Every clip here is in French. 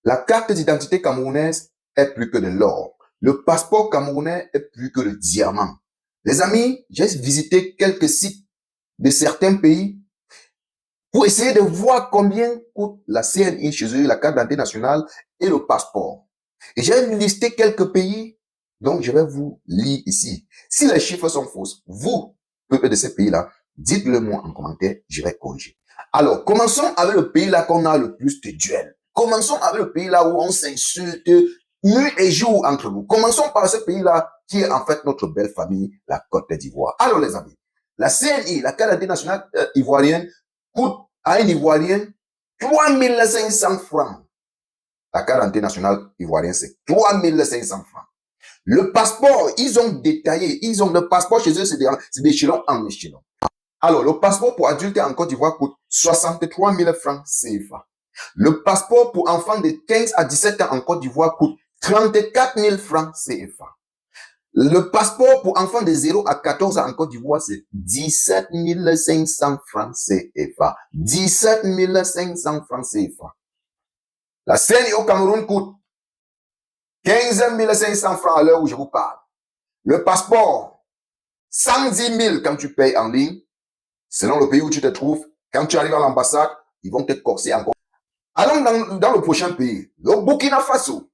La carte d'identité camerounaise est plus que de l'or. Le passeport camerounais est plus que le diamant. Les amis, j'ai visité quelques sites de certains pays pour essayer de voir combien coûte la CNI chez eux, la carte d'identité nationale et le passeport. Et j'ai listé quelques pays, donc je vais vous lire ici. Si les chiffres sont fausses, vous, peuple de ces pays-là, dites-le moi en commentaire, je vais corriger. Alors, commençons avec le pays là qu'on a le plus de duels. Commençons avec le pays là où on s'insulte nuit et jour entre nous. Commençons par ce pays là qui est en fait notre belle famille, la Côte d'Ivoire. Alors les amis, la CNI, la carte d'identité nationale ivoirienne, coûte à un Ivoirien 3500 francs. La carte d'identité nationale ivoirienne, c'est 3500 francs. Le passeport, ils ont détaillé, ils ont le passeport chez eux, c'est d'échelon en échelon. Alors, le passeport pour adultes en Côte d'Ivoire coûte 63 000 francs CFA. Le passeport pour enfants de 15 à 17 ans en Côte d'Ivoire coûte 34 000 francs CFA. Le passeport pour enfants de 0 à 14 ans en Côte d'Ivoire, c'est 17 500 francs CFA. 17 500 francs CFA. La CNI au Cameroun coûte 15 500 francs à l'heure où je vous parle. Le passeport, 110 000 quand tu payes en ligne. Selon le pays où tu te trouves, quand tu arrives à l'ambassade, ils vont te corser encore. Allons dans le prochain pays, le Burkina Faso.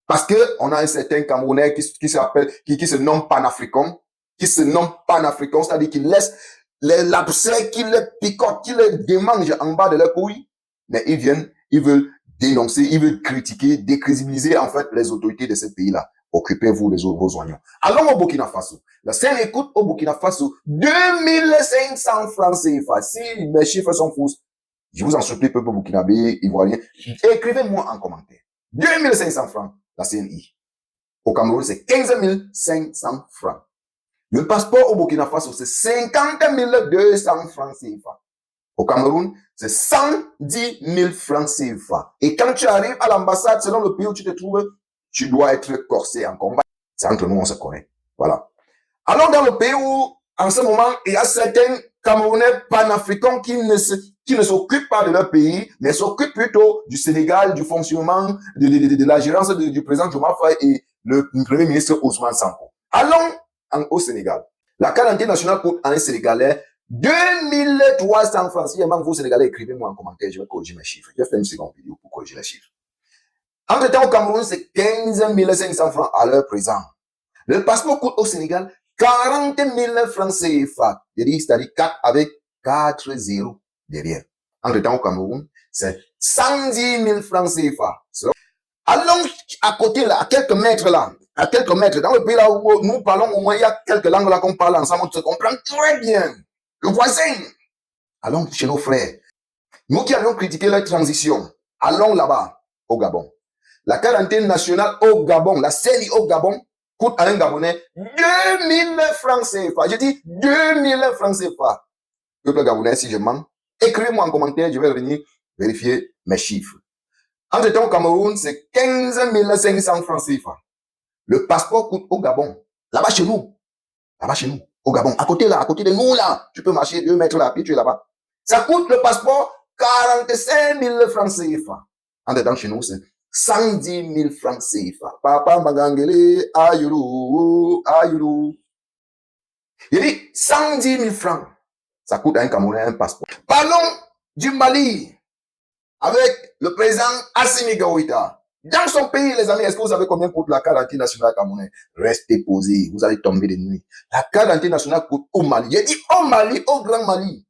Parce que on a un certain Camerounais qui se nomme panafricain, c'est-à-dire qu'il laisse les labsets, qui les picotent, qui les démangent en bas de leur couilles. Mais ils veulent dénoncer, ils veulent critiquer, décrédibiliser en fait les autorités de ce pays-là. Occupez-vous de vos oignons. Allons au Burkina Faso. La scène écoute au Burkina Faso 2500 francs CFA. Si mes chiffres sont fausses, je vous en supplie, peuple burkinabé, ivoirien, écrivez-moi en commentaire. 2500 francs, la CNI. Au Cameroun, c'est 15 500 francs. Le passeport au Burkina Faso, c'est 50 200 francs CFA. Au Cameroun, c'est 110 000 francs CFA. Et quand tu arrives à l'ambassade, selon le pays où tu te trouves, tu dois être corsé en combat. C'est entre nous, on se connaît. Voilà. Alors, dans le pays où, en ce moment, il y a certains Camerounais panafricains qui ne s'occupent pas de leur pays, mais s'occupent plutôt du Sénégal, du fonctionnement, de la gérance du président Diomaye Faye et le premier ministre Ousmane Sanko. Allons au Sénégal. La carte d'identité nationale pour un Sénégalais, 2300 francs. Si vous Sénégalais, écrivez-moi en commentaire, je vais corriger mes chiffres. Je vais faire une seconde vidéo pour corriger les chiffres. Entre-temps, au Cameroun, c'est 15 500 francs à l'heure présent. Le passeport coûte au Sénégal 40 000 francs CFA. C'est-à-dire 4 avec 4 zéros derrière. Entre-temps, au Cameroun, c'est 110 000 francs CFA. Allons à côté là, à quelques mètres là, dans le pays là où nous parlons, au moins il y a quelques langues là qu'on parle ensemble, on se comprend très bien. Le voisin. Allons chez nos frères. Nous qui avions critiqué leur transition, allons là-bas, au Gabon. La carte d'identité nationale au Gabon, la CENI au Gabon, coûte à un Gabonais 2000 francs CFA. Je dis 2000 francs CFA. Peuple Gabonais, si je mens, écrivez-moi en commentaire, je vais venir vérifier mes chiffres. Entre-temps, au Cameroun, c'est 15 500 francs CFA. Le passeport coûte au Gabon. Là-bas chez nous, au Gabon. À côté de nous là, tu peux marcher 2 mètres là, puis tu es là-bas. Ça coûte le passeport 45 000 francs CFA. Entre-temps, chez nous, c'est 110 000 francs CFA. Papa Magangele, ayuru, ayuru. Il dit 110 000 francs. Ça coûte à un Camerounais un passeport. Parlons du Mali avec le président Assimi Goïta. Dans son pays, les amis, est-ce que vous savez combien coûte la carte d'identité nationale camerounaise? Restez posés, vous allez tomber de nuit. La carte d'identité nationale coûte au Mali. J'ai dit au Mali, au Grand Mali.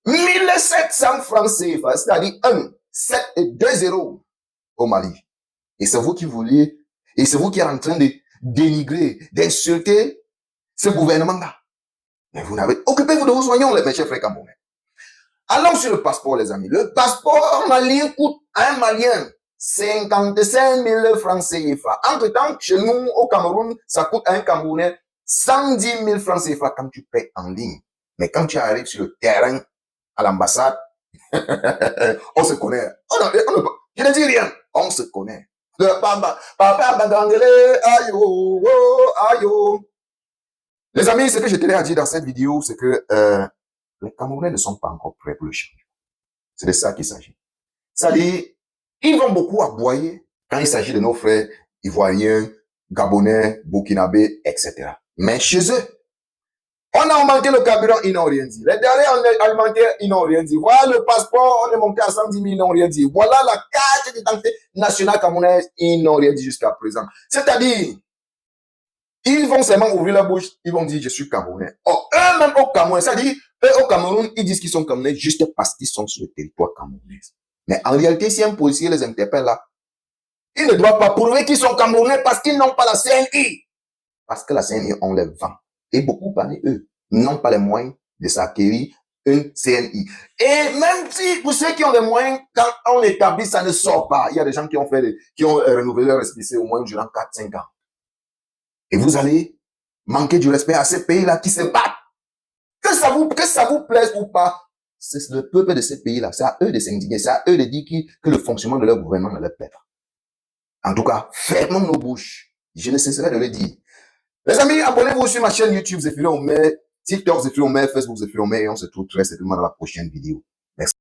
1700 francs CFA, c'est-à-dire 1, 7 et 2 zéros au Mali. Et c'est vous qui vouliez, et c'est vous qui êtes en train de dénigrer, d'insulter ce gouvernement-là. Mais vous n'avez, occupez-vous de vos soignants, mes chers frères camerounais. Allons sur le passeport, les amis. Le passeport malien coûte à un Malien 55 000 francs CFA. Entre-temps, chez nous, au Cameroun, ça coûte à un Camerounais 110 000 francs CFA quand tu payes en ligne. Mais quand tu arrives sur le terrain, à l'ambassade, on se connaît. Je ne dis rien. On se connaît. Les amis, ce que je tenais à dire dans cette vidéo, c'est que les Camerounais ne sont pas encore prêts pour le changement. C'est de ça qu'il s'agit. C'est-à-dire, Ils vont beaucoup aboyer quand il s'agit de nos frères ivoiriens, gabonais, burkinabés, etc. Mais chez eux, on a augmenté le carburant, ils n'ont rien dit. Les derniers alimentaires, ils n'ont rien dit. Voilà le passeport, on est monté à 110 000, ils n'ont rien dit. Voilà la carte d'identité nationale camerounaise, ils n'ont rien dit jusqu'à présent. C'est-à-dire, ils vont seulement ouvrir la bouche, ils vont dire je suis camerounais. Or, eux-mêmes au Cameroun, c'est-à-dire, eux au Cameroun, ils disent qu'ils sont camerounais juste parce qu'ils sont sur le territoire camerounais. Mais en réalité, si un policier les interpelle là, ils ne doivent pas prouver qu'ils sont camerounais parce qu'ils n'ont pas la CNI. Parce que la CNI, on les vend. Et beaucoup parmi eux n'ont pas les moyens de s'acquérir une CNI. Et même si, pour ceux qui ont les moyens, quand on établit, ça ne sort pas. Il y a des gens qui ont renouvelé leur SPC au moins durant 4-5 ans. Et vous allez manquer du respect à ces pays-là qui se battent. Que ça vous plaise ou pas, c'est le peuple de ces pays-là. C'est à eux de s'indigner. C'est à eux de dire que le fonctionnement de leur gouvernement ne leur plaît pas. En tout cas, fermons nos bouches. Je ne cesserai de le dire. Les amis, abonnez-vous sur ma chaîne YouTube Zéphiro Omer, TikTok Zéphiro Omer, Facebook Zéphiro Omer et on se retrouve très certainement dans la prochaine vidéo. Merci.